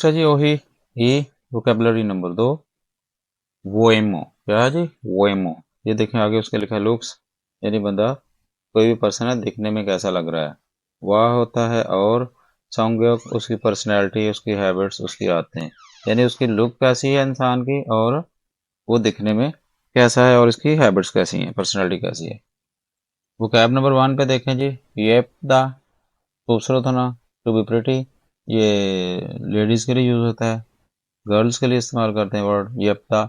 Next है जी वही ई vocabulary number 2 वोएमो। क्या है जी? वोएमो। ये देखें आगे उसके लिखा है लुक्स, यानी बंदा कोई भी पर्सन है दिखने में कैसा लग रहा है। वाह होता है और संज्ञक उसकी पर्सनैलिटी, उसकी हैबिट्स, उसकी आदतें, यानी उसकी लुक कैसी है इंसान की और वो दिखने में कैसा है और इसकी हैबिट्स कैसी हैं, पर्सनैलिटी कैसी है। वो कैब नंबर 1 पे देखें जी, येपदा खूबसूरत होना, टू बी प्रिटी। ये लेडीज के लिए यूज होता है, गर्ल्स के लिए इस्तेमाल करते हैं वर्ड येपदा।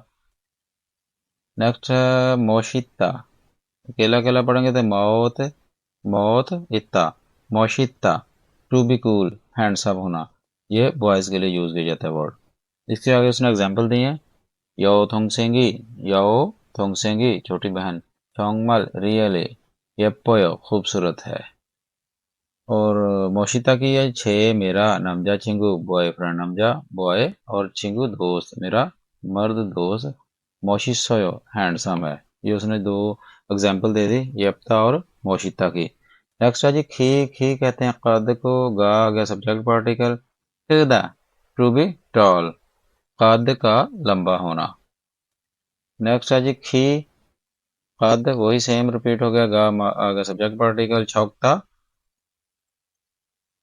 नेक्स्ट है मोशिता। अकेला अकेला पढ़ेंगे तो मौत, मौत इत्ता, मोशिता, टू बी कूल, हैंडसम होना। ये बॉयज के लिए यूज किया जाता है वर्ड। इसके आगे उसने एग्जाम्पल दिए हैं, यो थोंगसेंगी, यो थोंगसेंगी छोटी बहन, चोंगमल रियली, येप्पोयो खूबसूरत है। और मोशिता की है छे मेरा, नमजा चिंगू बॉयफ्रेंड, नमजा बॉय और चिंगू दोस्त, मेरा मर्द दोस्त, मोशिसोयो हैंडसम है। ये उसने दो एग्जाम्पल दे दी, येप्ता और मोशिता की। नेक्स्ट है जी खी। खी कहते हैं कद को, गा आ गया सब्जेक्ट पार्टिकल, टिदा टू बी टॉल, कद का लंबा होना। नेक्स्ट है जी खी, कद वही सेम रिपीट हो गया, गा आ गया सब्जेक्ट पार्टिकल, छौकता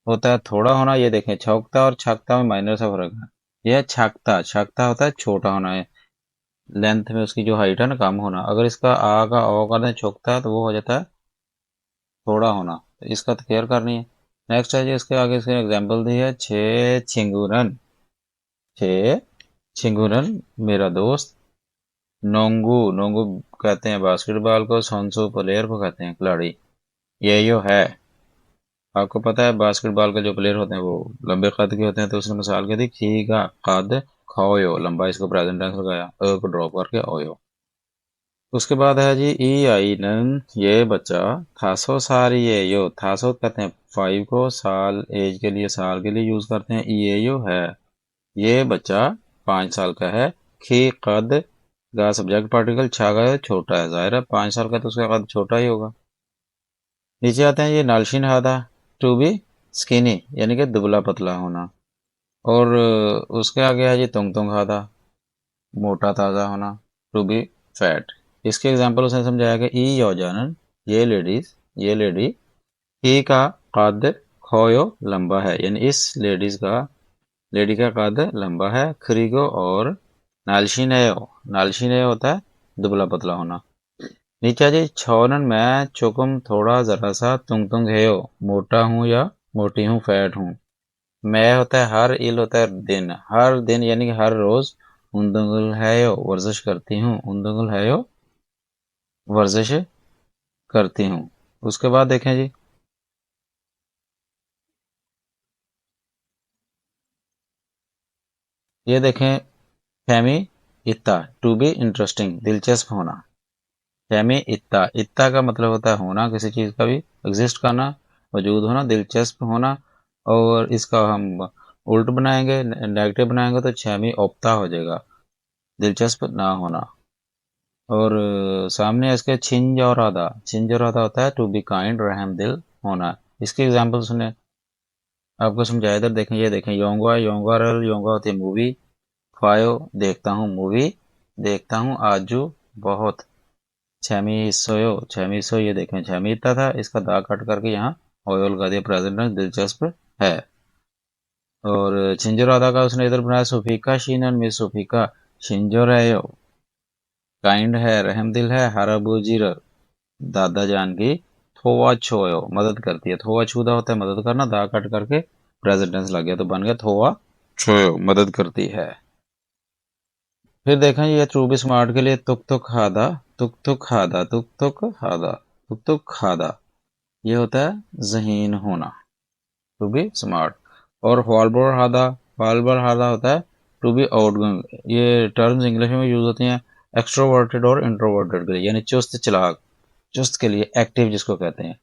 होता है थोड़ा होना। ये देखें छौकता और छकता में माइनर सा फर्क है। यह छकता, छकता होता है छोटा होना है, लेंथ में उसकी जो हाइट है ना कम होना। अगर इसका आ का ओ कर दें छौकता है तो वो हो जाता है थोड़ा होना, तो इसका तो केयर करनी है। नेक्स्ट है जी इसके आगे इसके एग्जाम्पल दी है, छे छिंगुरन, छे छिंगुरन मेरा दोस्त, नोंगू, नोंगू कहते हैं बास्केटबॉल को, सोनसू प्लेयर को कहते हैं खिलाड़ी। ये यो है, आपको पता है बास्केटबॉल के जो प्लेयर होते हैं वो लंबे कद के होते हैं, तो उसने मिसाल के दी खी का कद खोयो, लंबा इसको प्रेजेंट टेंस लगाया, को ड्रॉप करके ओयो। उसके बाद है जी ई आई नन, ये बच्चा, थासो सारी ये यो, थासो कहते हैं 5 को, साल एज के लिए साल के लिए यूज करते हैं, ये यो है, ये बच्चा 5 साल का है। खी कद गा सब्जेक्ट पार्टिकल, छा गया छोटा है, जाहिर है 5 साल का तो उसका कद छोटा ही होगा। नीचे आते हैं ये नालशीन हादा, टू बी स्किनी यानी कि दुबला पतला होना। और उसके आगे है जी तुंग तुंग हादा, मोटा ताज़ा होना, टू बी फैट। इसके एग्जांपल उसने समझाया कि ई योजनन, ये लेडीज, ये लेडी, ही का कद खोयो लंबा है, यानी इस लेडीज का, लेडी का कद लंबा है। खरीगो और नालशीनयो, नालशीनयो होता है दुबला पतला होना। नीचे जी छोनन मैं चुकुम थोड़ा जरा सा, तुंग तुंग हेयो मोटा हूँ या मोटी हूँ, फैट हूँ। मैं होता है हर, इल होता है दिन, हर दिन यानी कि हर रोज। उन्दुंगुल हेयो वर्जिश करती हूँ, उन्दुंगुल हेयो वर्जिश करती हूँ। उसके बाद देखें जी, ये देखें फैमी इत्ता, टू बी इंटरेस्टिंग दिलचस्प होना। फैमी इत्ता, इत्ता का मतलब होता है होना, किसी चीज का भी एग्जिस्ट करना, वजूद होना, दिलचस्प होना। और इसका हम उल्ट बनाएंगे, नेगेटिव बनाएंगे तो छेमी ओप्ता हो जाएगा, दिलचस्प ना होना। और सामने इसके छिंजौरादा, छिंजौरादा होता है टू बी काइंड, रहम दिल होना। इसके एग्जाम्पल सुने, आपको समझाया, इधर देखें, ये देखें योंगा, योंगारल, योंगा होती है मूवी, फायो देखता हूँ मूवी, देखता हूँ आजू बहुत, छमी सोयो, छमी सो, ये देखें छमी इतना था, इसका दाग कट करके यहाँ ओयो लगा दिया, प्रेजेंट में दिलचस्प है। और छिंजोरादा का उसने इधर बनाया सुफीका शीनन में, सुफीका शिंजोरेयो काइंड है, रहम दिल है, हराबुजीर दादा जान की, थोवा छोयो मदद करती है, थोवा छूदा होता है मदद करना, दा कट करके प्रेजेंट टेंस लग गया तो बन गया थोवा छोयो मदद करती है। फिर देखें ये ट्रू बी स्मार्ट के लिए तुक तुक खादा, तुक तुक खादा, तुक तुक खादा, तुक तुक खादा, ये होता है जहीन होना, टू बी स्मार्ट। और हॉलबोर हादा, हॉलबोर हादा होता है टू बी आउटगोइंग। ये टर्म्स इंग्लिश में यूज होती हैं एक्सट्रोवर्टेड और इंट्रोवर्टेड के लिए, यानी चुस्त चालाक, चुस्त के लिए एक्टिव जिसको कहते हैं,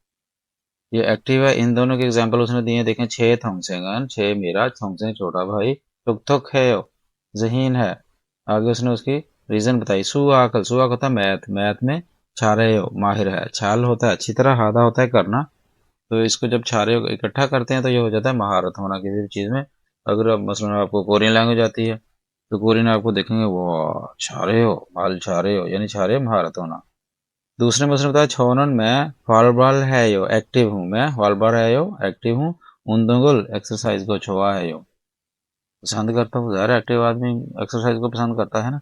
ये एक्टिव है। इन दोनों के एग्जांपल उसने दिए, देखें छे थोंगसेंगन, छे मेरा, थोंगसेंग छोटा भाई, टुक टुक है जहीन है। आगे उसने उसकी रीजन बताई, सुआकल, सुआक होता है मैथ, मैथ में छारे हो माहिर है, छाल होता है अच्छी तरह, हादा होता है करना, तो इसको जब छारे इकट्ठा करते हैं तो ये हो जाता है महारत होना किसी भी चीज में, अगर आप मसलन आपको कोरियन लैंग्वेज आती है तो कोरियन आपको देखेंगे वाह छारे हो हाल छारे हो, यानी छारे महारत होना। दूसरे में उसने बताया छोनन मैं फॉलबॉल है यो एक्टिव हूँ, मैं फॉलबॉल है यो एक्टिव हूँ, उन्दुगुल एक्सरसाइज को छोआ है यो पसंद करता हूँ। ज़ाहिर एक्टिव आदमी एक्सरसाइज को पसंद करता है ना।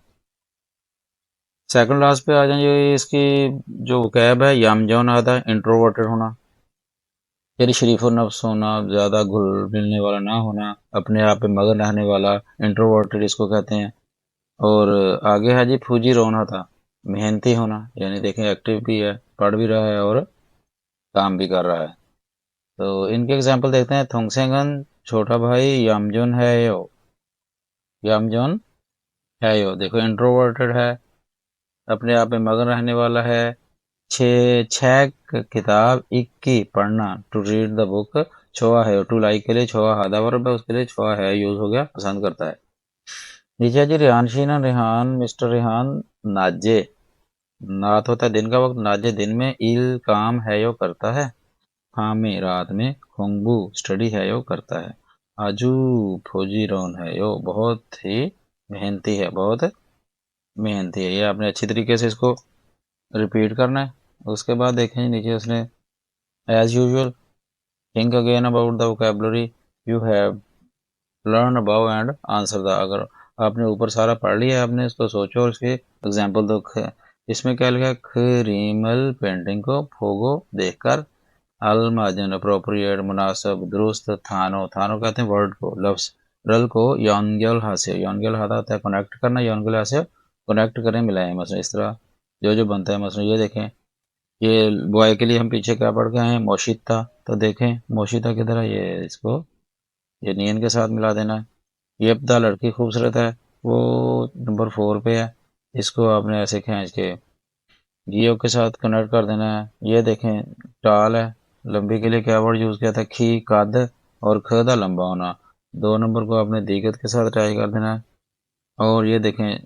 सेकंड लास्ट पे आ जाएंगे, इसकी जो कैब है यामजौन आता है इंट्रोवर्टेड होना, यानी शरीफ नफ्स होना, ज़्यादा घुल मिलने वाला ना होना, अपने आप पे मगन रहने वाला, इंट्रोवर्टेड इसको कहते हैं। और आगे है जी फूजी रोना था, मेहनती होना, यानी देखें एक्टिव भी है, पढ़ भी रहा है और काम भी कर रहा है। तो इनके एग्जांपल देखते हैं। थोंगसेंगन छोटा भाई यामजोन है यो, यामजोन है यो देखो इंट्रोवर्टेड है, अपने आप में मगन रहने वाला है। छः किताब एक की पढ़ना, टू रीड द बुक। छोआ है टू लाइक के लिए छोआ हादा वर्ब है, उसके लिए छोआ है यूज हो गया, पसंद करता है। नीचे है जी रेहान शीना रेहान मिस्टर रेहान नाजे, नात होता है दिन का वक्त, नाजे दिन में, इल काम है यो करता है, हाँ में रात में, खोंगबू स्टडी है यो करता है, आजू फौजी रोन है यो बहुत ही मेहनती है, बहुत मेहनती है। ये आपने अच्छी तरीके से इसको रिपीट करना है। उसके बाद देखें नीचे उसने as usual think again about the vocabulary you have learn about and answer the. अगर आपने ऊपर सारा पढ़ लिया, आपने इसको सोचो और इसके एग्जाम्पल दो। इसमें क्या लिखा है, खरीमल पेंटिंग को फोगो देखकर, अलमाजन अप्रोप्रिएट मुनासिब दुरुस्त, थानो थानो कहते हैं वर्ड को लफ्ज, रल को यौनगल हास्य, यौनगल हाथा होता है कनेक्ट करना, यौनगल हास्य कनेक्ट करें मिलाएं, मसलन इस तरह जो जो बनता है। मसलन ये देखें, ये बॉय के लिए हम पीछे क्या पढ़ के आए हैं मोशिता, तो देखें मोशिता किधर है, ये इसको ये नियन के साथ मिला देना है। ये पता लड़की खूबसूरत है, वो नंबर 4 पे है, इसको आपने ऐसे खींच के जियो के साथ कनेक्ट कर देना है। ये देखें टाल है, लंबी के लिए क्या वर्ड यूज़ किया था, खी कद और खदा लंबा होना, 2 नंबर को आपने दीगत के साथ ट्राई कर देना है। और ये देखें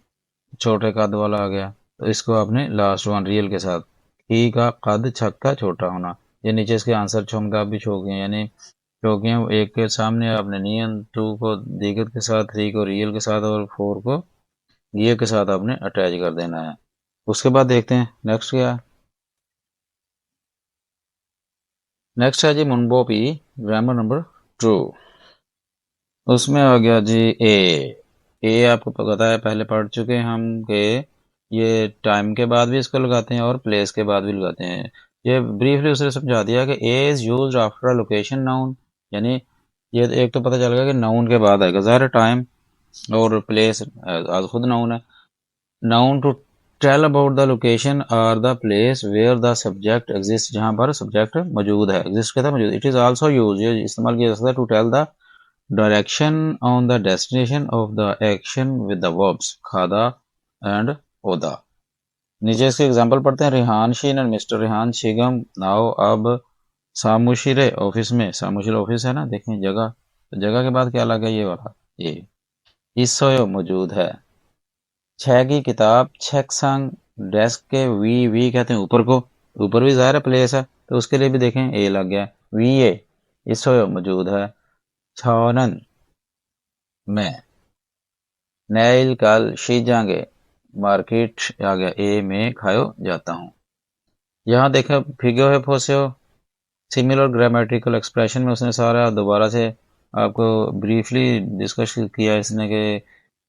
छोटे कद वाला आ गया, तो इसको आपने लास्ट वन रियल के साथ, खी का कद छक्का छोटा होना। ये नीचे इसके आंसर छोंगा भी छो गए, यानी क्योंकि एक के सामने आपने नियन, 2 को दीगत के साथ, 3 को रियल के साथ और 4 को ये के साथ आपने अटैच कर देना है। उसके बाद देखते हैं नेक्स्ट क्या है। नेक्स्ट है जी मुनबोपी ग्रामर नंबर 2। उसमें आ गया जी ए आपको पता है, पहले पढ़ चुके हैं हम कि ये टाइम के बाद भी इसको लगाते हैं और प्लेस के बाद भी लगाते हैं। ये ब्रीफली उसने समझा दिया कि A is use after a location noun, यानी ये एक तो पता चल गया कि नाउन के बाद आएगा, ज़ाहिर टाइम और प्लेस आज खुद नाउन है। Noun to tell about the location और the place where the subject exist, जहाँ पर सब्जेक्ट मौजूद है, एग्जिस्ट कहता है मौजूद। इट इज़ आल्सो यूज, ये इस्तेमाल किया जा सकता है to tell the direction on the destination of the action with the verbs खादा एंड ओदा। नीचे इसके एग्जांपल पढ़ते हैं। रेहान शीन एंड मिस्टर रेहान शिगम नाउ अब सामुशिरे ऑफिस में, सामुशिरे ऑफिस है ना, देखें जगह, तो जगह के बाद क्या लगा ये वाला, ये इसोयो मौजूद है। 6 की किताब छेक संग डेस्क के, वी कहते हैं ऊपर को, ऊपर भी ज़ाहिर प्लेस है तो उसके लिए भी देखें ए लग गया, वी ए इसोयो मौजूद है। छानन में, नैल कल शीजांगे मार्केट आ गया, ए में खायो जाता हूँ। यहाँ देखा फिगो है फोसियो, सिमिलर ग्रामेटिकल एक्सप्रेशन में उसने सारा दोबारा से आपको ब्रीफली डिस्कस किया इसने कि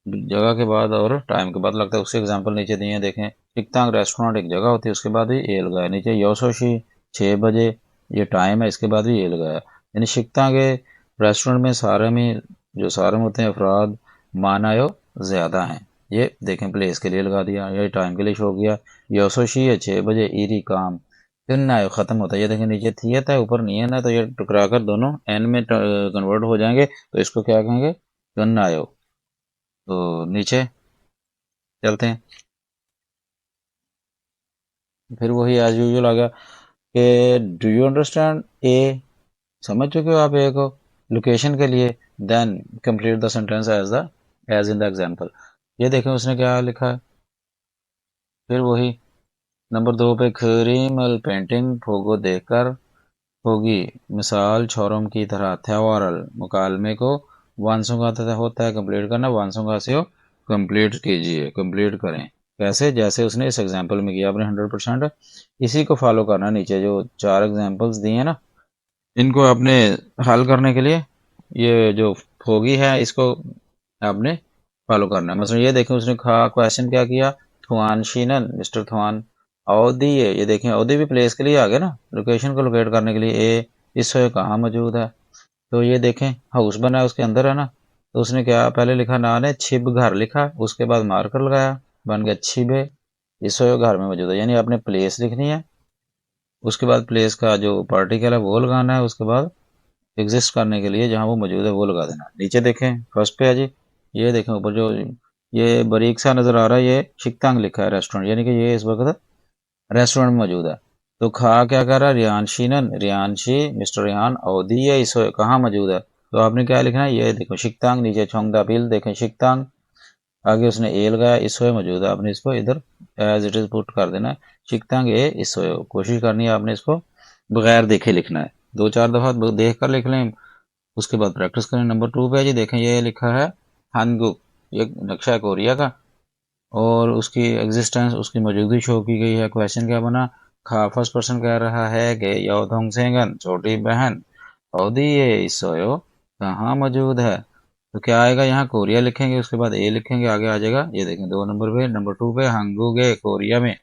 जगह के बाद और टाइम के बाद लगता है। उसके एग्जांपल नीचे दिए हैं देखें। टिकतांग रेस्टोरेंट एक जगह होती है, उसके बाद भी ए लगाया। नीचे योसोशी 6 बजे ये टाइम है, इसके बाद भी ए लगाया। यानी शिकतांग के रेस्टोरेंट में सारे में जो सारे में होते हैं अफराद मानायो ज़्यादा हैं, ये देखें प्लेस के लिए लगा दिया, ये टाइम के लिए शो किया। योसोशी है 6 बजे, ईरी काम फिर ना ख़त्म होता है। ये देखें नीचे थियत है ऊपर नियन है, तो ये टकरा कर दोनों एन में कन्वर्ट हो जाएंगे, तो इसको क्या कहेंगे, गन्नायो। तो नीचे चलते हैं, फिर वही एज यूजुअल आ गया कि डू यू अंडरस्टैंड ए, समझ चुके हो आप ए को लोकेशन के लिए, then complete the sentence as in the example. ये देखें उसने क्या लिखा है, फिर वही नंबर 2 पे खरीमल पेंटिंग फोगो देखकर होगी मिसाल छोरम की तरह थ्यावारल मुकालमे को वांसों का होता है कंप्लीट करना, वांसों का से हो कंप्लीट कीजिए, कंप्लीट करें। कैसे? जैसे उसने इस एग्जाम्पल में किया, आपने 100% इसी को फॉलो करना। नीचे जो 4 एग्जाम्पल्स दिए हैं ना, इनको आपने हल करने के लिए ये जो फोगी है इसको आपने फॉलो करना है। मतलब ये देखें उसने क्वेश्चन क्या किया, थुआन शीनन, मिस्टर थुआन अवधि है, ये देखें अवधि भी प्लेस के लिए आ गया ना, लोकेशन को लोकेट करने के लिए। ए इस समय कहाँ मौजूद है, तो ये देखें हाउस बना है उसके अंदर है ना, तो उसने क्या पहले लिखा, ना ने छिब घर लिखा, उसके बाद मार्कर लगाया, बन गया छिबे, इस घर में मौजूद है। यानी आपने प्लेस लिखनी है, उसके बाद प्लेस का जो पार्टिकल है वो लगाना है, उसके बाद एग्जिस्ट करने के लिए जहाँ वो मौजूद है वो लगा देना। नीचे देखें फर्स्ट पे है जी, ये देखें ऊपर जो ये बारीक सा नजर आ रहा है, ये शिकतांग लिखा है रेस्टोरेंट, यानी कि ये इस वक्त रेस्टोरेंट में मौजूद है। तो खा क्या कर रहा है, रियानशीनन, रियानशी मिस्टर रिहान अवधि ये इस कहाँ मौजूद है, तो आपने क्या लिखना है, ये देखो शिकतांग, नीचे छोंगदा बिल देखें शिकतांग, आगे उसने ए लगाया, इस मौजूद है, आपने इसको इधर एज इट इज पुट कर देना है, शिकतांग ए इस कोशिश करनी है आपने इसको बगैर देखे लिखना है, 2-4 दफा देख कर लिख लें, उसके बाद प्रैक्टिस करें। नंबर 2 पे जी देखें, ये लिखा है हानगुक, ये नक्शा है कोरिया का, और उसकी एग्जिस्टेंस, उसकी मौजूदगी शो की गई है। क्वेश्चन क्या बना, खा फर्स्ट पर्सन कह रहा है कि योधोंग सेंगन छोटी बहन अवधि ये इसोयो कहाँ मौजूद है, तो क्या आएगा, यहाँ कोरिया लिखेंगे, उसके बाद ए लिखेंगे, आगे आ जाएगा। ये देखें 2 नंबर पे, नंबर 2 पे हांगुगे कोरिया में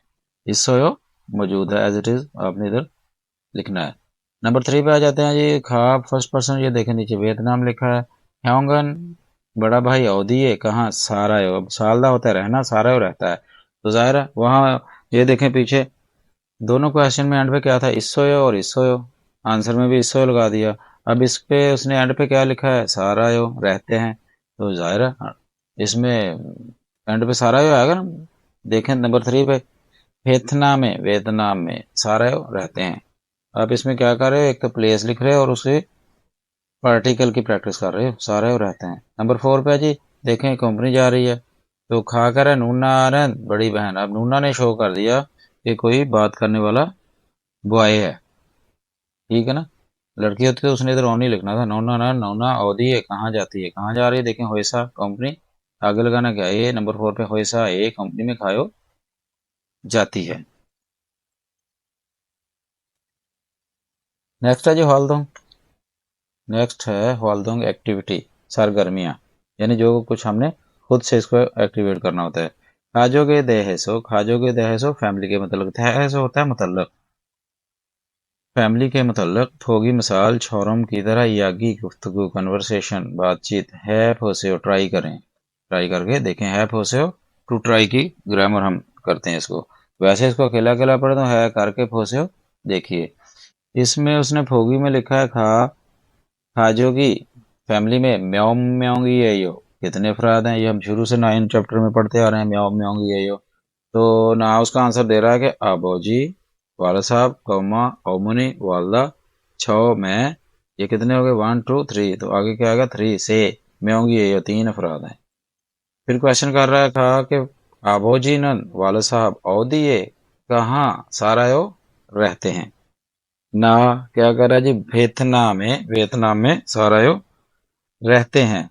इसोयो मौजूद है, एज इट इज आपने इधर लिखना है। नंबर 3 पे आ जाते हैं जी, खा फर्स्ट पर्सन, ये देखें नीचे वियतनाम लिखा है, ह्योंगन बड़ा भाई अवधि है कहाँ, सारा है, अब सालदा होता है रहना, सारा है रहता है, तो जाहिर है वहाँ, ये देखें पीछे दोनों क्वेश्चन में एंड पे क्या था, इस्सोयो और इस्सोयो, आंसर में भी इस्सोयो लगा दिया। अब इस पे उसने एंड पे क्या लिखा है, सारा यो रहते हैं, तो जाहिर है इसमें एंड पे सारा यो आएगा ना। देखें नंबर 3 पे, वियतनाम में सारा यो रहते हैं। आप इसमें क्या कर रहे हो, एक तो प्लेस लिख रहे हो और उसे पार्टिकल की प्रैक्टिस कर रहे हो, सारे हो रहते हैं। नंबर 4 पे जी देखें कंपनी जा रही है, तो खा कर है नूना आनंद बड़ी बहन, अब नूना ने शो कर दिया कि कोई बात करने वाला बॉय है, ठीक है ना, लड़की होती तो उसने इधर ओनली लिखना था, नौना ना नौना अवधि है कहाँ जाती है, कहाँ जा रही है, देखें होयसा कंपनी, आगे लगाना क्या है, ये नंबर 4 पे होयसा ये कंपनी में खायो जाती है। नेक्स्ट है जी हॉलदोंग, नेक्स्ट है हॉलदोंग एक्टिविटी, सरगर्मियाँ, यानी जो कुछ हमने खुद से इसको एक्टिवेट करना होता है। खाजोगे देहसो, खाजोगे देहसो फैमिली के मतलब, देहसो होता है मतलब, फैमिली के मतलब, थोगी मिसाल छोरम की तरह यागी गुफ्तगू कन्वर्सेशन बातचीत है फोसेओ, ट्राई करें, ट्राई करके देखें, है फोसेओ टू ट्राई की ग्रामर हम करते हैं इसको, वैसे इसको अकेला अकेला पढ़े तो है करके फोसेओ देखिए। इसमें उसने फोगी में लिखा है खा, खाजोगी फैमिली में म्यों म्योंगी है यो, कितने अफराद हैं, ये हम शुरू से 9 चैप्टर में पढ़ते आ रहे हैं, म्यों म्योंगी है यो, तो ना उसका आंसर दे रहा है कि अबोजी, वाला साहब, कौमा, ओमुनी, वालदा, छो, मैं, ये कितने हो गए, 1 2 3, तो आगे क्या आएगा 3 से, म्योंगी है यो 3 अफराद हैं। फिर क्वेश्चन कर रहा है कहा कि अबोजी नन वाला साहब अवधि ये कहाँ सारा यो रहते हैं, ना क्या कर रहा है जी, वियतनाम में सारा यो रहते हैं।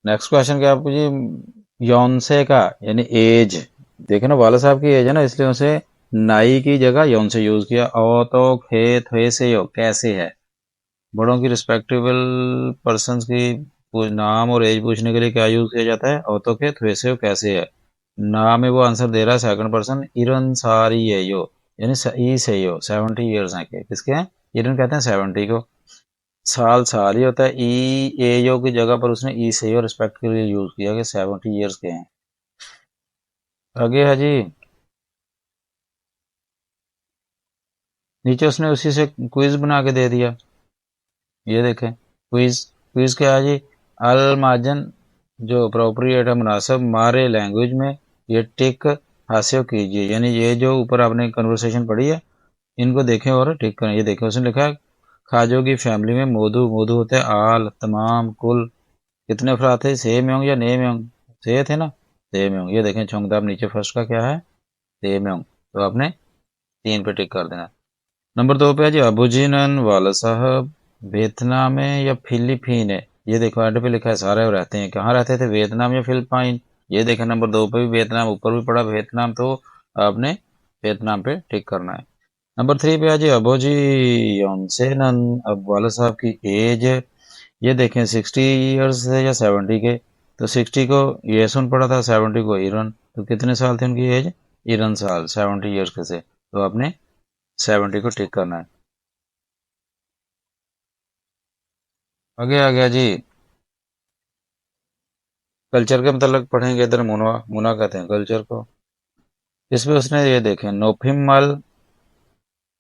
नेक्स्ट क्वेश्चन क्या आपको जी, यौनसे का यानी एज, देखे ना वाला साहब की एज है ना, इसलिए उसे नाई की जगह यौन से यूज किया। ओ तो खे थे से यो कैसे है, बड़ों की रिस्पेक्टेबल पर्संस की नाम और एज पूछने के लिए क्या यूज किया जाता है, ओ तो खे थे से यो कैसे है। नाम में वो आंसर दे रहा है सेकंड पर्सन, इरन सारी है यो, यानी ई से यो 70 ईयर्स हैं, के किसके हैं, इरन कहते हैं 70 को, साल साल ही होता है, ई ए यो की जगह पर उसने ई से यो रिस्पेक्ट के लिए यूज किया कि 70 ईयर्स के हैं। आगे है जी, नीचे उसने उसी से क्विज बना के दे दिया, ये देखें क्विज, क्विज क्या है जी, अल माजन जो अप्रोप्रिएट है मुनासिब मारे लैंग्वेज में, ये टिक हासिल कीजिए, यानी ये जो ऊपर आपने कन्वर्सेशन पढ़ी है इनको देखें और टिक करें। ये देखें उसने लिखा है खाजों की फैमिली में मोदू, मोदू होते हैं आल तमाम कुल, कितने अफराद थे, से म्योंग या ने म्योंग, से थे ना, से म्योंग, ये देखें चौंकदाब नीचे फर्स्ट का क्या है, से म्योंग, तो आपने 3 पे टिक कर देना। नंबर 2 पे है जी, अबुजीनन वाला साहब वियतनाम है या फिलीपीन है, ये देखो एंड पे लिखा है सारे रहते हैं, कहाँ रहते थे, वियतनाम या फिलिपाइन। ये देखा नंबर 2 पे भी वियतनाम, ऊपर भी पड़ा वियतनाम, तो आपने वियतनाम पे टिक करना है। नंबर 3 पे आ जी अबोजी योनसेनन। अब वाला साहब की एज, ये देखें 60 ईयर्स थे या 70 के, तो 60 को ये सुन पड़ा था, 70 को ईरन, तो कितने साल थे उनकी एज, ईरन साल 70 ईयर्स के थे, तो आपने 70 को टिक करना है। आगे आ गया जी, कल्चर के मतलब पढ़ेंगे, इधर मुना मुना कहते हैं कल्चर को। इसमें उसने ये देखें नोफिमल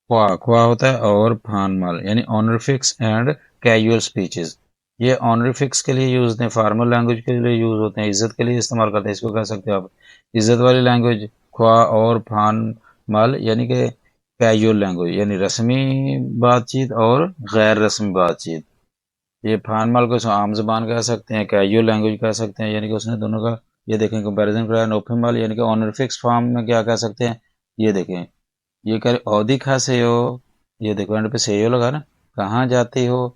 ख्वा, ख्वा होता है और फानमल, यानी ऑनरिफिक्स एंड कैजुअल स्पीचेस। ये ऑनरिफिक्स के लिए यूज हैं, फॉर्मल लैंग्वेज के लिए यूज होते हैं, इज्जत के लिए इस्तेमाल करते हैं, इसको कह सकते हो आप इज्जत वाली लैंग्वेज। ख्वा और फानमल यानी कि कैजुअल लैंग्वेज, यानी रस्मी बातचीत और गैर रस्मी बातचीत। ये फानमल को आम जबान कह सकते हैं, कैजुअल लैंग्वेज कह सकते हैं, यानी कि उसने दोनों का ये देखें कंपैरिजन कराया। नोफिमल यानी कि ऑनरिफिक्स फॉर्म में क्या कह सकते हैं, ये देखें, ये कह रहे औदी खा से हो, ये देखो एंड पे से हो लगा ना, कहाँ जाती हो।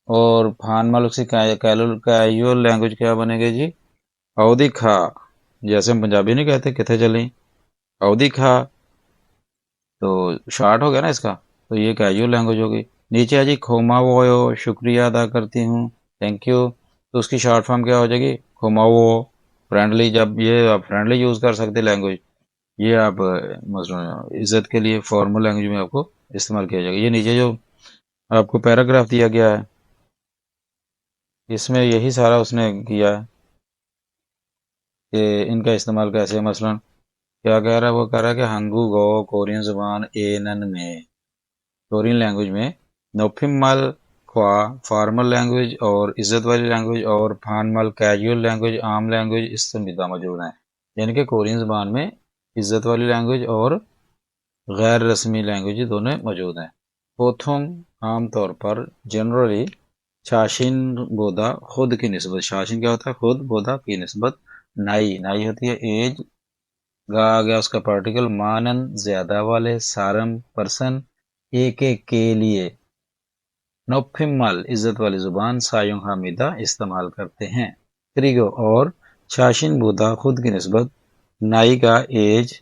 और फान मालूक से कैजुअल लैंग्वेज क्या बनेगी जी, औदी खा, जैसे हम पंजाबी नहीं कहते किथे चली, औदी खा, तो शॉर्ट हो गया ना इसका, तो ये कैजुअल लैंग्वेज होगी। नीचे आ जी खोमावो, शुक्रिया अदा करती हूँ, थैंक यू, तो उसकी शॉर्ट फॉर्म क्या हो जाएगी, खोमावो। फ्रेंडली, जब ये आप फ्रेंडली यूज कर सकते लैंग्वेज, ये आप मतलब इज्जत के लिए फॉर्मल लैंग्वेज में आपको इस्तेमाल किया जाएगा। ये नीचे जो आपको पैराग्राफ दिया गया है, इसमें यही सारा उसने किया है कि इनका इस्तेमाल कैसे, मसलन क्या कह रहा है, वो कह रहा है कि हंगू गो कोरियन जुबान ए नन में, कोरियन लैंग्वेज में नोफिमल ख्वा फॉर्मल लैंग्वेज और इज्जत वाली लैंग्वेज, और फानमल कैजुअल लैंग्वेज आम लैंग्वेज इस संविदा मौजूद हैं। यानी कि कोरियन जुबान में इज्जत वाली लैंग्वेज और गैर रस्मी लैंग्वेज दोनों मौजूद हैं। बोथुम आमतौर पर जनरली शाशीन बोधा खुद की निस्बत, शाशीन क्या होता है, खुद, बोधा की निस्बत, नाई, नाई होती है एज, गा आ गया उसका पार्टिकल, मानन ज्यादा वाले, सारम पर्सन, एक एक के लिए, नोफिमल इज्जत वाली जुबान, सायुंग हामिदा इस्तेमाल करते हैं। क्रिगो और शाशीन बोधा खुद की निस्बत, नाई का एज,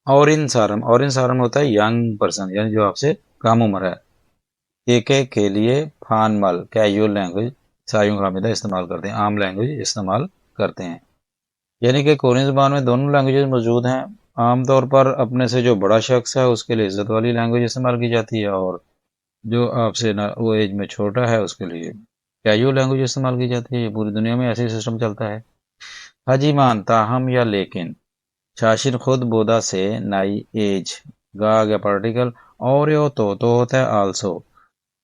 और इन सारम, और इन सारम होता है यंग पर्सन, यानी जो आपसे कम उम्र है। के लिए फानमल कैजुअल लैंग्वेज, सायुंग हामिदा इस्तेमाल करते हैं, आम लैंग्वेज इस्तेमाल करते हैं। यानी कि कोरियन ज़बान में दोनों लैंग्वेजेस मौजूद हैं। आमतौर पर अपने से जो बड़ा शख्स है उसके लिए इज्जत वाली लैंग्वेज इस्तेमाल की जाती है, और जो आपसे ना वो एज में छोटा है उसके लिए कैजुअल लैंग्वेज इस्तेमाल की जाती है। ये पूरी दुनिया में ऐसे ही सिस्टम चलता है। हाजीमान ताहम या लेकिन, शाशिर खुद बोदा से, नाई एज, गा गया पार्टिकल, और यो तो होता है आल्सो,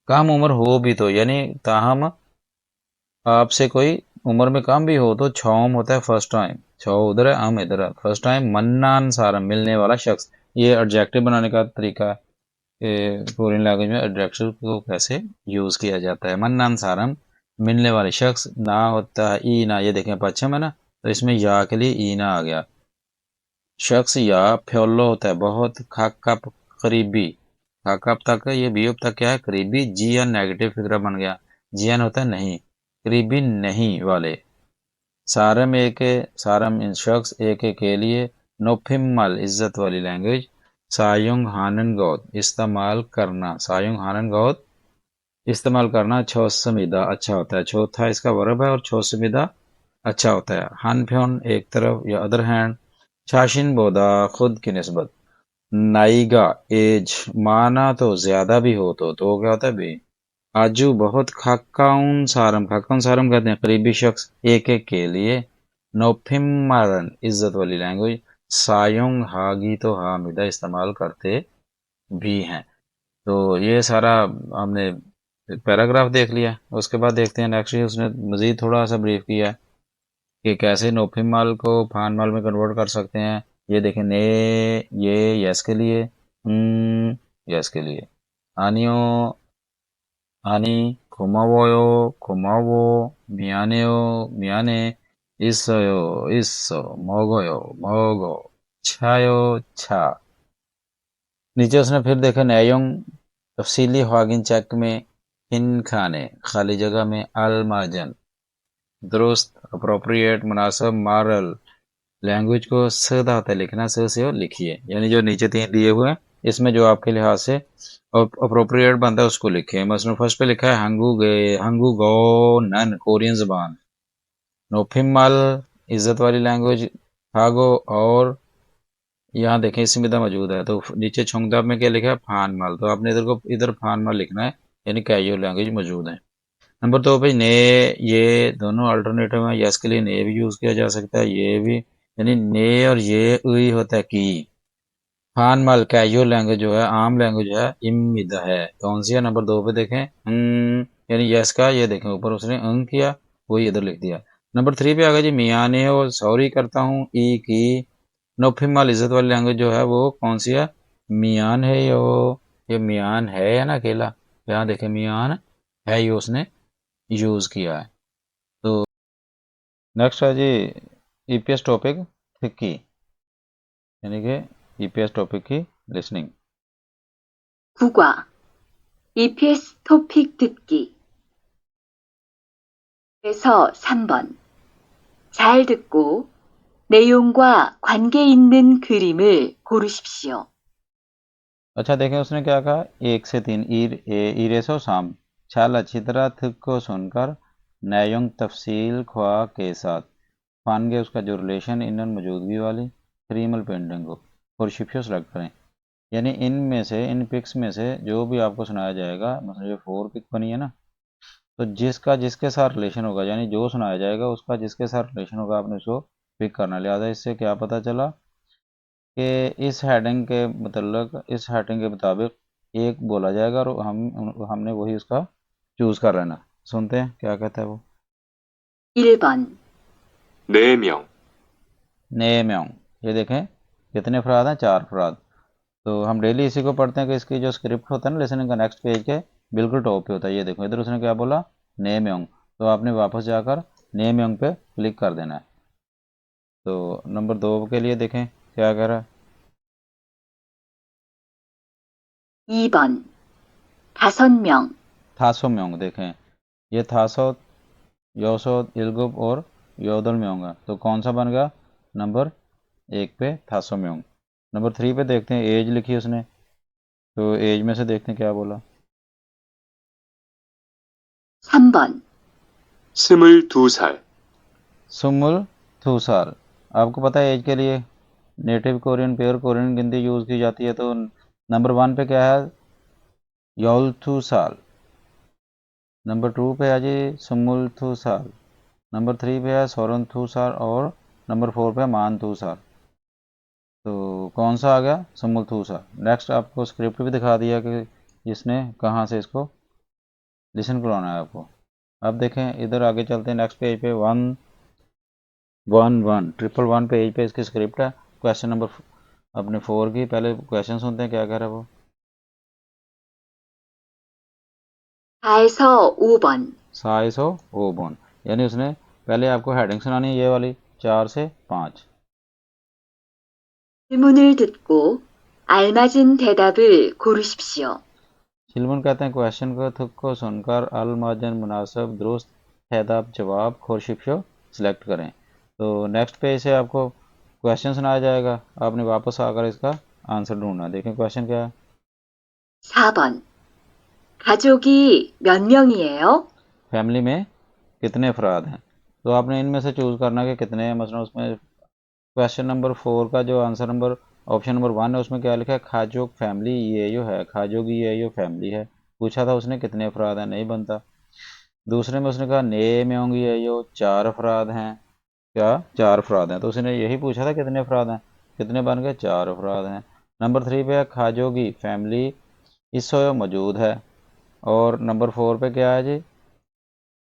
कम उम्र हो भी तो, यानी ताहम आपसे कोई उम्र में कम भी हो तो छौम होता है फर्स्ट टाइम, छौ उधर है हम इधर है, फर्स्ट टाइम, मन्नान सारा मिलने वाला शख्स। ये एडजेक्टिव बनाने का तरीका है, कोरियन लैंग्वेज में एडजेक्टिव को कैसे यूज किया जाता है। मन्नान सारम मिलने वाले शख्स, ना होता है ई ना, ये देखें पश्चिम है ना, तो इसमें या के लिए ई ना आ गया। शख्स या फ्योलो होता है बहुत, खाकप करीबी, खाकप तक ये बीप तक क्या है, करीबी, जीएन नेगेटिव फिगर बन गया, जीएन होता है नहीं, करीबी नहीं वाले। सारम एक, सारम इन शख्स एक के लिए, नोफिमल इज्जत वाली लैंग्वेज, सायुंग हानन गौत इस्तेमाल करना, सायुंग हानन गौत इस्तेमाल करना, छोसमिदा अच्छा होता है, चौथा इसका वर्ब है और छोसमिदा अच्छा होता है। हन फ्योन एक तरफ या अदर हैंड, शाशिन बोदा खुद की निस्बत, नाइगा एज, माना तो ज्यादा भी हो तो क्या होता है भी, आजू बहुत, खाकाउन सारम कहते हैं करीबी शख्स एक एक के लिए, नोफिमारन इज्जत वाली लैंग्वेज, सायोंग हागी तो हामिदा इस्तेमाल करते भी हैं। तो ये सारा हमने पैराग्राफ देख लिया, उसके बाद देखते हैं नेक्स्ट, उसने मजीद थोड़ा सा ब्रीफ किया कि कैसे नोफिमाल को फानमाल में कन्वर्ट कर सकते हैं। ये देखें, ने, ये यस के लिए, यस के लिए, आनियो आनी, 고마워요 고마워, 미안해요 미안해, 있어요 있어, 먹어요 먹어, 차요 차। नीचे उसने फिर देखा नयोंग तफसीली हवागिन चेक में, इन खाने, खाली जगह में अल माजन, दुरुस्त, अप्रोप्रिएट, मुनासिब, मॉरल। लैंग्वेज को स दाता लिखना, स से लिखिए, यानी जो नीचे तीन दिए हुए हैं इसमें जो आपके लिहाज से अप्रोप्रिएट बनता है उसको लिखे। मसलन फर्स्ट पे लिखा है हंगू गो नन, कोरियन जबान। नोफिमल, इज्जत वाली लैंग्वेज। हागो, और यहाँ देखें स्मिता मौजूद है तो नीचे छोंगदाब में क्या लिखा है, फानमल, तो आपने इधर फानमल लिखना है, यानी कैजुअल लैंग्वेज मौजूद है। नंबर 2 पे ने, ये दोनों अल्टरनेटिव है। यस के लिए ने भी यूज किया जा सकता है, ये भी, यानी ने और ये उई होता है की। फानमल कैजुअल लैंग्वेज जो है, आम लैंग्वेज है, इम्मिद है। कौन सी है? नंबर 2 पे देखें, यानी यस का, ये देखें ऊपर उसने किया, वही इधर लिख दिया। नंबर 3 पे आ गया जी मियाने, और सॉरी करता हूँ, ई की। नोफिमल इज्जत वाली लैंग्वेज जो है वो कौन सी है? मियान है। ये मियान है या ना अकेला, यहाँ देखें मियान है, ये उसने यूज किया है। तो नेक्स्ट है जी ईपीएस टॉपिक की, यानी कि ईपीएस टॉपिक की लिसनिंग। 국어, EPS 토픽 듣기. 그래서 3번. 잘 듣고 내용과 관계 있는 그림을 고르십시오. अच्छा देखें उसने क्या कहा, 1 से 3, ईरेसो शाम, छाल अच्छी तरह थिक को सुनकर, नयोंग तफसील ख्वा के साथ, फानगे उसका जो रिलेशन इन मौजूदगी वाली, क्रीमल पेंटिंग को और शिफ्यो सेलेक्ट करें। यानी इनमें से, इन पिक्स में से जो भी आपको सुनाया जाएगा, मतलब जो 4 पिक बनी है ना, तो जिसका जिसके साथ रिलेशन होगा, यानी जो सुनाया जाएगा उसका जिसके साथ रिलेशन होगा, आपने उसको पिक करना। लिहाजा इससे क्या पता चला कि इस हेडिंग के मतलब, इस हेडिंग के मुताबिक एक बोला जाएगा और हमने वही उसका चूज कर लेना। सुनते हैं क्या कहता है वो। 1번. 4명, ने म्योंग, ये देखें कितने अफराद हैं, 4 अफराद। तो हम डेली इसी को पढ़ते हैं कि इसकी जो स्क्रिप्ट होता है ना लिसनिंग का, नेक्स्ट पेज के बिल्कुल टॉप पे होता है। ये देखो इधर उसने क्या बोला, ने म्योंग, तो आपने वापस जाकर ने म्योंग पे क्लिक कर देना है। तो नंबर 2 के लिए देखें क्या कह रहा है। 2번. 5명. थासो म्योंग, देखें ये थासो, योसो, इलगुप और योदल म्योंग है, तो कौन सा बन गया? नंबर 1 पे थासो म्योंग। नंबर 3 पे देखते हैं, एज लिखी उसने, तो एज में से देखते हैं क्या बोला। 3번. 22살, सुमुल थूसाल, आपको पता है एज के लिए नेटिव कोरियन, प्योर कोरियन गिनती यूज़ की जाती है, तो नंबर 1 पे क्या है, योल थूसाल। नंबर 2 पे है जी सुमुल थूसाल। नंबर 3 पे है सोरन थूसाल, और नंबर 4 पे है मान थूसाल। तो कौन सा आ गया? सुमुल थूसाल। नेक्स्ट आपको स्क्रिप्ट भी दिखा दिया कि इसने कहाँ से इसको लिसन करवाना है आपको। अब देखें इधर आगे चलते हैं, नेक्स्ट पेज पे 111 पेज पे इसकी स्क्रिप्ट है। क्वेश्चन नंबर अपने 4 की, पहले क्वेश्चन सुनते हैं क्या कह रहा है वो। 4에서 5번. 405, यानी उसने पहले आपको हेडिंग सुनानी है ये वाली, 4 से 5। 질문을 듣고 알맞은 대답을 고르십시오. शिलमुन कहते हैं क्वेश्चन को, थुक को सुनकर, अल माजन मुनासिब दुरुस्त हैदाब जवाब खोरशिफ्यो सिलेक्ट करें। तो नेक्स्ट पेज से आपको क्वेश्चन सुनाया जाएगा, आपने वापस आकर इसका आंसर ढूंढना। देखें क्वेश्चन क्या है। 4번. 가족이 몇 명이에요? फैमिली में कितने अफराद हैं, तो आपने इनमें से चूज़ करना कि कितने हैं। मसलन उसमें क्वेश्चन नंबर 4 का जो आंसर नंबर, ऑप्शन नंबर 1 है, उसमें क्या लिखा है, खाजोक फैमिली ये जो है, खाजोगी ये जो फैमिली है, पूछा था उसने कितने अफराद हैं, नहीं बनता। दूसरे में उसने कहा ने में होंगी ये जो 4 अफराद हैं, क्या 4 अफराद हैं, तो उसने यही पूछा था कितने अफराद हैं, कितने बन गए, 4 अफराद हैं। नंबर 3 पे है खाजोगी फैमिली इसो मौजूद है, और नंबर 4 पे क्या है जी,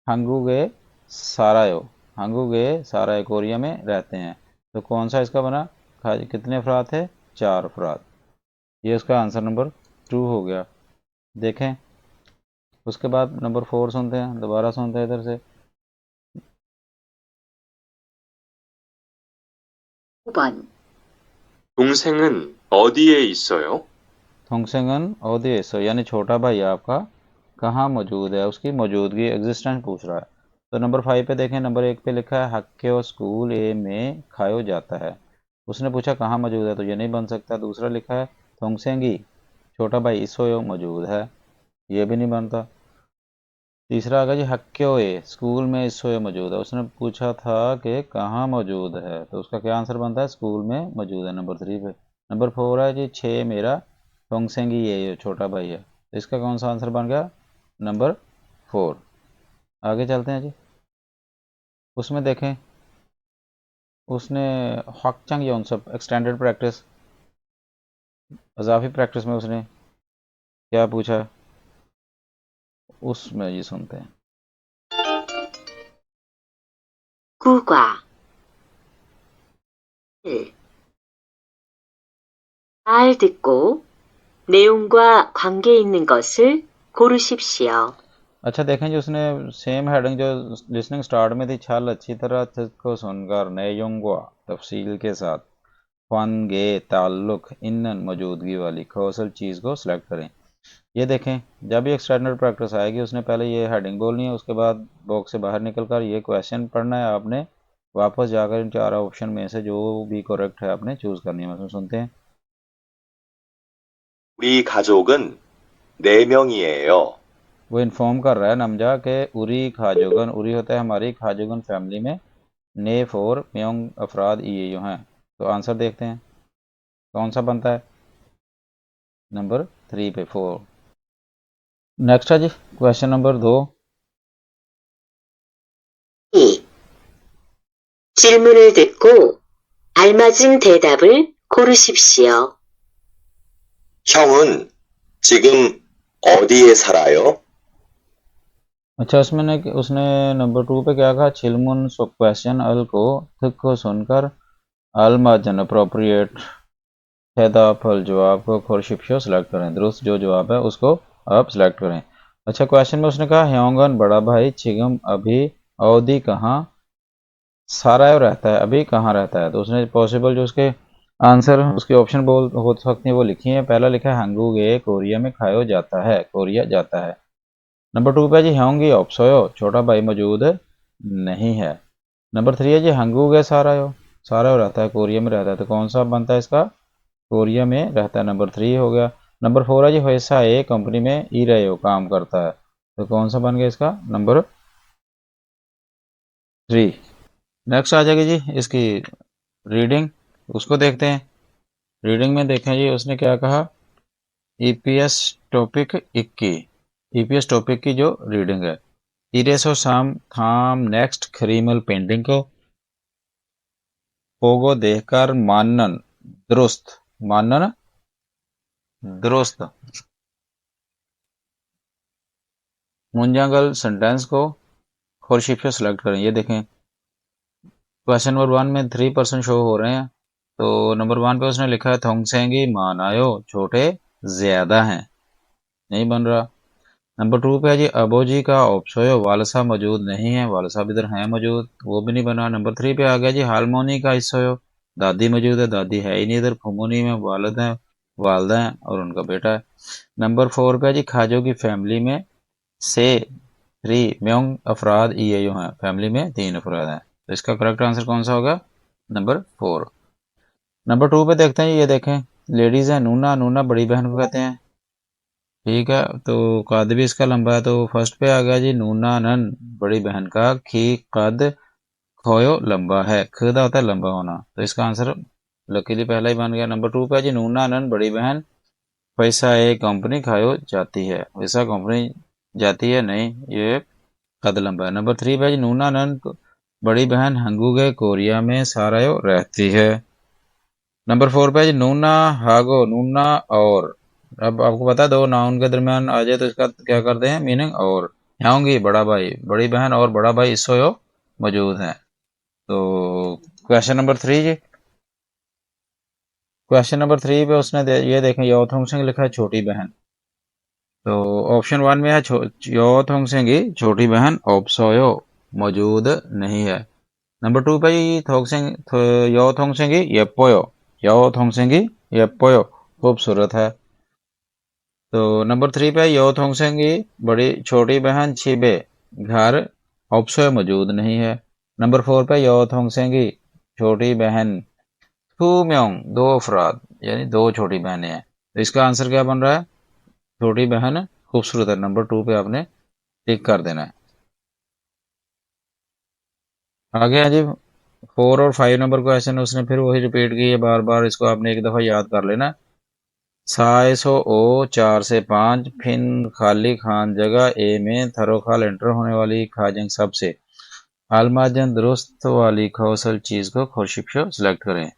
हंगुगे सारायो, हंगुगे साराय कोरिया में रहते हैं। तो कौन सा इसका बना, कितने अफराद थे, 4 अफराद। ये उसका आंसर नंबर 2 हो गया। देखें उसके बाद नंबर 4 सुनते हैं, दोबारा सुनते हैं इधर से। 5번. 동생은 어디에 있어요? थोंगसेंगन ओदेसो, यानी छोटा भाई आपका कहाँ मौजूद है, उसकी मौजूदगी एग्जिस्टेंस पूछ रहा है। तो नंबर 5 पे देखें, नंबर 1 पे लिखा है हक्क्यो स्कूल ए में खायो जाता है। उसने पूछा कहाँ मौजूद है, तो ये नहीं बन सकता। दूसरा लिखा है थोंगसेंगी छोटा भाई इसोयो मौजूद है, ये भी नहीं बनता। तीसरा आ गया जी हक्क्यो ए स्कूल में इसोयो मौजूद है। उसने पूछा था कि कहाँ मौजूद है, तो उसका क्या आंसर बनता है, स्कूल में मौजूद है, नंबर 3 पे। नंबर 4 है जी 6 मेरा थोंगसेंगी ये छोटा भाई है, तो इसका कौन सा आंसर बन गया, नंबर 4। आगे चलते हैं जी। उसमें देखें, उसने हॉकचंग योनसप एक्सटेंडेड प्रैक्टिस अजाफी प्रैक्टिस में उसने क्या पूछा, उसमें जी सुनते हैं। 국화 1. 잘 듣고 내용과 관계 있는 것을 고르십시오. अच्छा देखें जी, उसने सेम हेडिंग जो लिसनिंग स्टार्ट में थी, छल अच्छी तरह को सुनकर नयोंगवा तफसील के साथ फनगे ताल्लुक इन्नन मौजूदगी वाली कौशल चीज़ को सिलेक्ट करें। ये देखें, जब भी एक स्टैंडर्ड प्रैक्टिस आएगी उसने पहले ये हेडिंग बोलनी है, उसके बाद बॉक्स से बाहर निकलकर ये क्वेश्चन पढ़ना है आपने, वापस जाकर इन 4 ऑप्शन में से जो भी करेक्ट है आपने चूज़ करनी है। उसमें सुनते हैं। 우리 가족은 4명이에요. वो इन्फॉर्म कर रहा है नमजा के उरी खाजोगन, उरी होता है हमारी, खाजोगन फैमिली में ने 4 म्योंग अफराद ये जो हैं। तो आंसर देखते हैं कौन सा बनता है, नंबर 3 पे 4। नेक्स्ट है जी क्वेश्चन नंबर 2। 2. 질문을 듣고 알맞은 대답을 고르십시오. 형은 지금 어디에 살아요? अच्छा, उसने नंबर 2 पे क्या कहा, छिलमुन सो क्वेश्चन अल को थिक को सुनकर अलमाजन अप्रोप्रिएट हैदा फल जवाब को खोरशिप्शो सेलेक्ट करें, दुरुस्त जो जवाब है उसको आप सेलेक्ट करें। अच्छा, क्वेश्चन में उसने कहा ह्योंगन बड़ा भाई छिगम अभी अवधि कहाँ साराय रहता है, अभी कहाँ रहता है। तो उसने पॉसिबल जो उसके आंसर उसके ऑप्शन बोल हो सकते हैं वो लिखी है। पहला लिखा है हंगूगे कोरिया में खायो जाता है, कोरिया जाता है। नंबर 2 पे जी ह्योंगी ऑप्सोयो छोटा भाई मौजूद नहीं है। नंबर 3 है जी हंगूगे सारायो, सारायो रहता है कोरिया में रहता है, तो कौन सा बनता है इसका, कोरिया में रहता है, नंबर 3 हो गया। नंबर 4 है जी होएसा ए कंपनी में ई रहे हो काम करता है, तो कौन सा बन गया इसका, नंबर 3। नेक्स्ट आ जाएगी जी इसकी रीडिंग, उसको देखते हैं। रीडिंग में देखें जी उसने क्या कहा, ईपीएस टॉपिक 21, ईपीएस टॉपिक की जो रीडिंग है, इरेसो शाम थाम नेक्स्ट खरीमल पेंटिंग को पोगो देखकर मानन दुरुस्त, मानन दुरुस्त मुंजागल सेंटेंस को खोरशीप से सिलेक्ट करें। ये देखें क्वेश्चन नंबर 1 में 3% शो हो रहे हैं, तो नंबर 1 पे उसने लिखा है थोंगसेंगी मानायो छोटे ज्यादा हैं, नहीं बन रहा। नंबर 2 पे है जी अबोजी का ऑप्शोयो वालसा मौजूद नहीं है, वालसा भी इधर है मौजूद, वो भी नहीं बना। नंबर 3 पे आ गया जी हारमोनी का हिस्सोयो दादी मौजूद है, दादी है ही नहीं इधर, फुमोनी में वालद है, वालदा है और उनका बेटा है। नंबर 4 पे है जी खाजो की फैमिली में से 3 म्योंग अफराद ये जो हैं, फैमिली में 3 अफराद हैं, तो इसका करेक्ट आंसर कौन सा होगा, नंबर 4। नंबर 2 पे देखते हैं, ये देखें लेडीज है नूना, नूना बड़ी बहन को कहते हैं, ठीक है, तो कद भी इसका लंबा है, तो फर्स्ट पे आ गया जी नूना नन बड़ी बहन का खी कद खोयो लंबा है, खुदा होता है लंबा होना, तो इसका आंसर लकीली पहला ही बन गया। नंबर 2 पे है जी नूना नन बड़ी बहन पैसा ए कंपनी खायो जाती है, वैसा कंपनी जाती है नहीं, ये कद लंबा है। नंबर 3 पे है जी नूना नन बड़ी बहन हंगूगे कोरिया में सारायो रहती है। नंबर 4 पे है जी नूना हागो, नूना और, अब आपको पता है दो नाउन के दरमियान आ जाए तो इसका क्या करते हैं मीनिंग, और होंगी बड़ा भाई बड़ी बहन और बड़ा भाई इसोयो मौजूद हैं। तो क्वेश्चन नंबर 3 जी, क्वेश्चन नंबर 3 पे उसने ये देखें योथोंग सिंह लिखा है छोटी बहन, तो ऑप्शन 1 में है योथोंग सिंह की छोटी बहन ऑप्सोयो मौजूद नहीं है। नंबर 2 पे ही योथोंग सिंह की येपोयो, योथोंग सिंह की येपोयो खूबसूरत है, तो नंबर 3 पे यो थोंगसेंग की बड़ी छोटी बहन छिबे घर ऑप्शो मौजूद नहीं है। नंबर 4 पे यो थोंगसेंग की छोटी बहन टू म्योंग दो अफराद यानी दो छोटी बहनें हैं। तो इसका आंसर क्या बन रहा है? छोटी बहन खूबसूरत है। नंबर 2 पे आपने टिक कर देना है। आगे है जी 4 और 5 नंबर क्वेश्चन उसने फिर वही रिपीट की है बार बार, इसको आपने एक दफा याद कर लेना। साइसो ओ 4 से 5 फिन खाली खान जगह ए में थरो खाल एंटर होने वाली खाजंग सबसे आलमाजन दुरुस्त वाली खौसल चीज को खोशिपशो सिलेक्ट करें।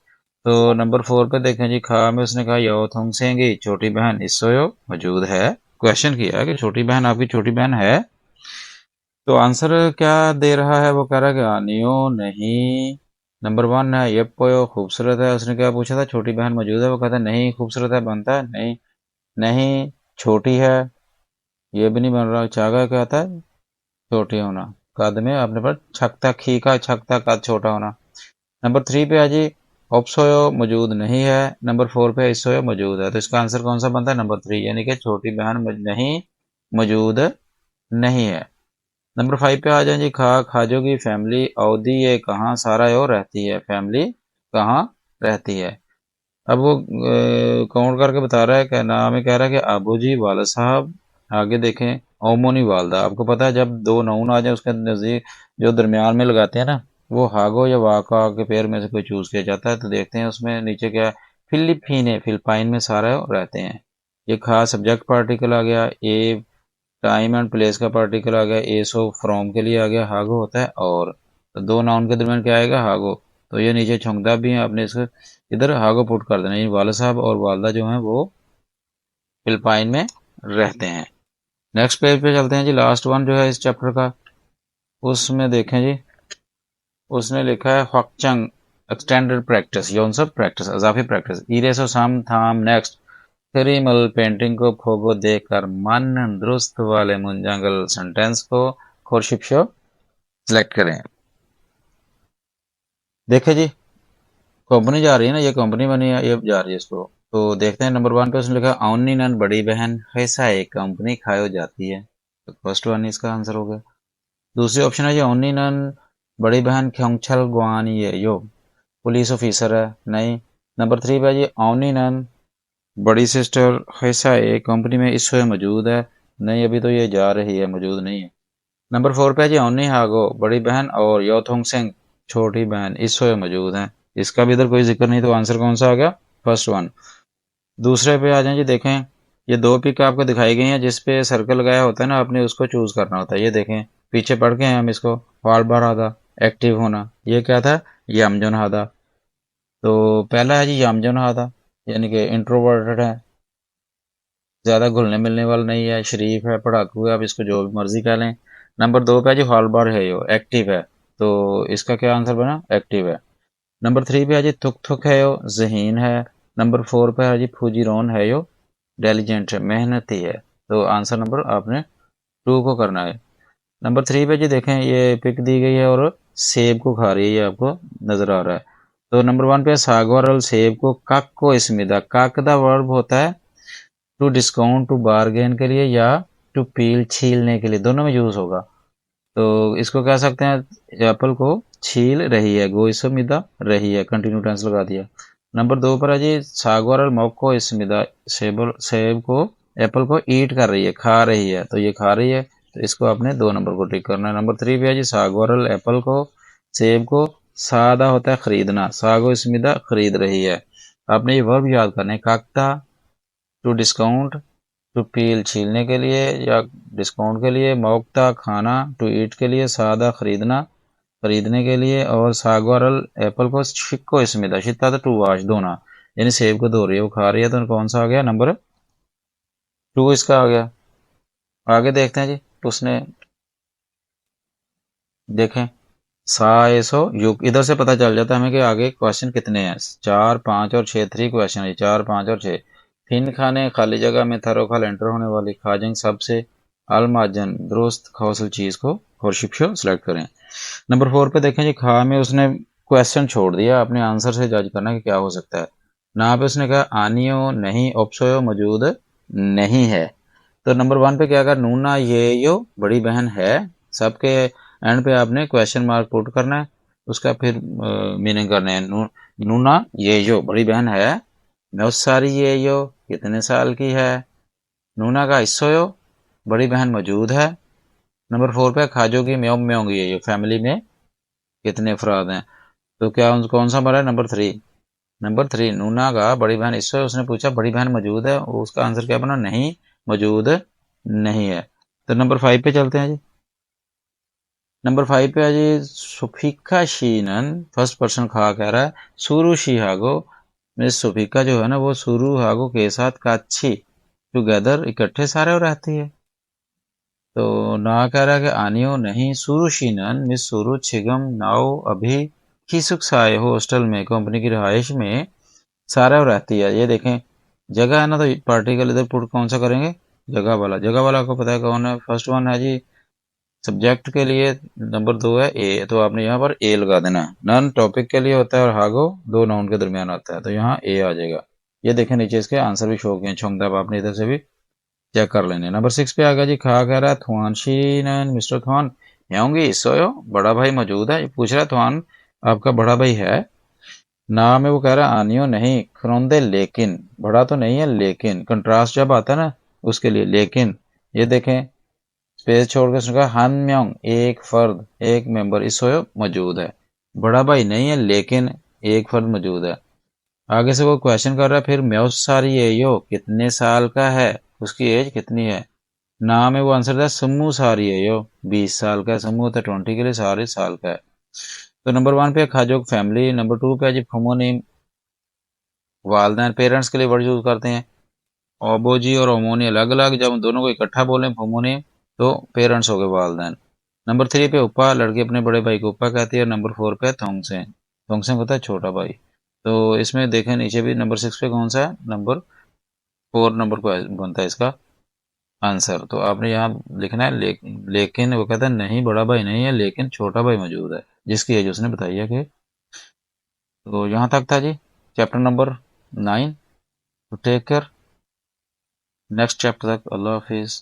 तो नंबर 4 पे देखें जी, खा में उसने कहा यो थोंगसेंगी छोटी बहन इसोयो मौजूद है। क्वेश्चन किया कि छोटी बहन आपकी छोटी बहन है, तो आंसर क्या दे रहा है? वो कह रहा है कि आनियो नहीं। नंबर 1 है ये पोयो खूबसूरत है। उसने क्या पूछा था? छोटी बहन मौजूद है। वो कहता है नहीं खूबसूरत है, बनता है नहीं, नहीं छोटी है, ये भी नहीं बन रहा। चागा क्या आता है? छोटी होना। कद में आपने पर छकता खी का छकता कद छोटा होना। नंबर 3 पे है जी ऑप्सोयो मौजूद नहीं है। नंबर 4 पे इसोयो मौजूद है। तो इसका आंसर कौन सा बनता है? नंबर 3 यानी कि छोटी बहन नहीं मौजूद नहीं है। नंबर 5 पे आ जाए जी, खाजो की फैमिली अवधि ये कहाँ सारा यो रहती है। फैमिली कहाँ रहती है? अब वो काउंट करके बता रहा है, क्या नाम है, कह रहा है कि अबू जी वाला साहब। आगे देखें ओमोनी वालदा। आपको पता है जब दो नाउन आ जाए उसके नजदीक जो दरमियान में लगाते हैं ना, वो हागो या वाका के पेयर में से कोई चूज किया जाता है। तो देखते हैं उसमें नीचे क्या है। फिलिपीने फिलिपाइन में सारा रहते हैं। ये खास सब्जेक्ट पार्टिकल आ गया। ए टाइम एंड प्लेस का पार्टिकल आ गया। ए सो फ्रॉम के लिए आ गया। हागो होता है और, तो दो नाउन के दरमियान क्या आएगा? हागो। तो ये नीचे छौंकदा भी है, आपने इसको इधर हागो पुट कर देना। ये वाला साहब और वालदा जो हैं वो फिलिपाइन में रहते हैं। नेक्स्ट पेज पे चलते हैं जी। लास्ट वन जो है इस चैप्टर का, उसमें देखें जी, उसने लिखा है हक्चंग एक्सटेंडेड प्रैक्टिस, यौन सब प्रैक्टिस अजाफी प्रैक्टिस इरेसो साम थाम नेक्स्ट करीमल पेंटिंग को फोगो देकर मन दुरुस्त वाले मुंजांगल सेंटेंस को खोरशिपशो सिलेक्ट करें। देखे जी कंपनी जा रही है ना, ये कंपनी बनी है, ये जा रही है इसको। तो देखते हैं नंबर 1 पे उसने लिखा औनी नन बड़ी बहन कैसा एक कंपनी खायो जाती है। तो फर्स्ट वन इसका आंसर हो गया। दूसरी ऑप्शन है जी औनी नन बड़ी बहन ख्योंगछल गुआन ये यो पुलिस ऑफिसर है, नहीं। नंबर 3 पे जी औनी नन बड़ी सिस्टर कैसा एक कंपनी में इस समय मौजूद है, नहीं अभी तो ये जा रही है, मौजूद नहीं है। नंबर 4 पे जी औनी हागो बड़ी बहन और योथोंग सिंह छोटी बहन इस समय मौजूद हैं। इसका भी इधर कोई जिक्र नहीं, तो आंसर कौन सा आ गया? First one. दूसरे पे आ जाए जी, देखें ये दो पिक आपको दिखाई गई हैं, जिसपे सर्कल लगाया होता है ना, आपने उसको चूज करना होता है। ये देखें पीछे पढ़ के हैं हम इसको। फाल बार आधा एक्टिव होना, ये क्या था? यामजोन हादा। तो पहला है जी यामजोन हादा, यानी कि इंट्रोवर्टेड है, ज्यादा घुलने मिलने वाला नहीं है, शरीफ है, पढ़ाकू है, आप इसको जो भी मर्जी कह लें। नंबर 2 पे जी हॉल बार है, यो एक्टिव है। तो इसका क्या आंसर बना? एक्टिव है। नंबर 3 पे है जी थुक थुक है, यो जहीन है। नंबर 4 पे है जी फूजीरोन है, यो डेलीजेंट है, मेहनती है। तो आंसर नंबर आपने 2 को करना है। नंबर 3 पे जी देखें ये पिक दी गई है और सेब को खा रही है, आपको नजर आ रहा है। तो नंबर 1 पे सागवार और सेब को कक को इसमिदा, कक का वर्ब होता है टू डिस्काउंट टू बार्गेन के लिए या टू पील छीलने के लिए, दोनों में यूज होगा। तो इसको कह सकते हैं एप्पल को छील रही है, गो इसमिदा रही है, कंटिन्यू टेंस लगा दिया। नंबर 2 पर है जी सागवार और मौक को इसमिदा, सेब को एप्पल को ईट कर रही है, खा रही है, तो ये खा रही है, तो इसको आपने 2 नंबर को टिक करना है। नंबर 3 पे है जी सागवार और एप्पल को सेब को सादा होता है खरीदना, सागो इसमिदा खरीद रही है। आपने ये वर्ब याद करना है, काकता टू डिस्काउंट टू पील छीलने के लिए या डिस्काउंट के लिए, मौकता खाना टू ईट के लिए, सादा खरीदना खरीदने के लिए, और सागवारल एप्पल को शिक्को इसमिदा शिता तो टू वाश धोना, यानी सेब को धो रही है, वो खा रही है, तो कौन सा आ गया? नंबर 2 इसका आ गया। आगे देखते हैं जी, उसने देखें साइसो युग, इधर से पता चल जाता है हमें कि आगे क्वेश्चन कितने हैं। 4, 5 और 6 3 क्वेश्चन है, 4, 5 और 6। फिन खाने खाली जगह में थरोखाल एंटर होने वाली खाजंग सबसे अलमाजन दुरुस्त खौसल चीज को होरशिपशो सिलेक्ट करें। नंबर 4 पे देखें जी, खा में उसने क्वेश्चन छोड़ दिया, अपने आंसर से जज करना कि क्या हो सकता है। ना पे उसने कहा आनियो नहीं ऑप्सोयो मौजूद नहीं है। तो नंबर 1 पे क्या कहा, नूना ये यो बड़ी बहन है। सबके एंड पे आपने क्वेश्चन मार्क पुट करना है, उसका फिर मीनिंग करने हैं। नूना ये यो बड़ी बहन है। सारी ये यो कितने साल की है। नूना का हिस्सो यो बड़ी बहन मौजूद है। नंबर 4 पे खाजो की म्योंग म्योंग ये यो फैमिली में कितने अफराद हैं। तो क्या कौन सा हमारा नंबर 3। नंबर 3 नूना का बड़ी बहन हिस्सो है। उसने पूछा बड़ी बहन मौजूद है, उसका आंसर क्या बना, नहीं मौजूद नहीं है। तो नंबर 5 पे चलते हैं जी। नंबर 5 पे है जी, सुफिका शीनन फर्स्ट पर्सन खा कह रहा है सुरु शिहागो। मिस सुफिका जो है ना वो सुरु हागो के साथ काच्छी टुगेदर इकट्ठे सारे रहती है। तो ना कह रहा है कि आनियो नहीं सुरु शीनन मिस सुरु छिगम नाओ अभी खीसुक साए हो हॉस्टल में कंपनी की रिहाइश में सारा रहती है। ये देखें जगह है ना, तो पार्टिकल इधर पुट कौन सा करेंगे, जगह वाला। जगह वाला को पता है कौन है, फर्स्ट वन है जी सब्जेक्ट के लिए। नंबर 2 है ए, तो आपने यहाँ पर ए लगा देना। नन टॉपिक के लिए होता है और हागो दो नाउन के दरमियान आता है, तो यहाँ ए आ जाएगा। ये देखें नीचे इसके आंसर भी शो किए छोंगदा, आपने इधर से भी चेक कर लेने। नंबर 6 पे आ गया जी, खा कह रहा है थुआनशी नन मिस्टर थुआन होंगी सोयो बड़ा भाई मौजूद है। पूछ रहा है थुआन आपका बड़ा भाई है। ना में वो कह रहा है आनियो नहीं खरोंदे लेकिन, बड़ा तो नहीं है लेकिन, कंट्रास्ट जब आता है ना उसके लिए लेकिन। ये देखें स्पेस छोड़ के उसने कहा हान म्योंग एक फर्द एक मेंबर इस सोयो मौजूद है। बड़ा भाई नहीं है लेकिन एक फर्द मौजूद है। आगे से वो क्वेश्चन कर रहा है फिर म्योस सारी यो कितने साल का है, उसकी एज कितनी है। ना में वो आंसर था सम्मू सारी यो 20 साल का है। सम्मू होता है 20 के लिए, सारे साल का है। तो नंबर 1 पे खाजोक फैमिली। नंबर 2 पे जी फमोनी वालदैन पेरेंट्स के लिए वर्ड यूज करते हैं। ओबोजी और ओमोनी अलग अलग, जब हम दोनों को इकट्ठा बोलें फमोनी तो पेरेंट्स हो गए वालदैन। नंबर 3 पे उपा, लड़की अपने बड़े भाई को उपा कहती है। नंबर 4 पे थोंगसें, थोंगसें होता है छोटा भाई। तो इसमें देखें नीचे भी नंबर 6 पे कौन सा है, नंबर 4 नंबर को बनता है इसका आंसर। तो आपने यहाँ लिखना है लेकिन वो कहता है नहीं बड़ा भाई नहीं है लेकिन छोटा भाई मौजूद है, जिसकी एज उसने बताई है कि। तो यहाँ तक था जी चैप्टर नंबर 9। तो टेक केयर, नेक्स्ट चैप्टर तक अल्लाह हाफिज़।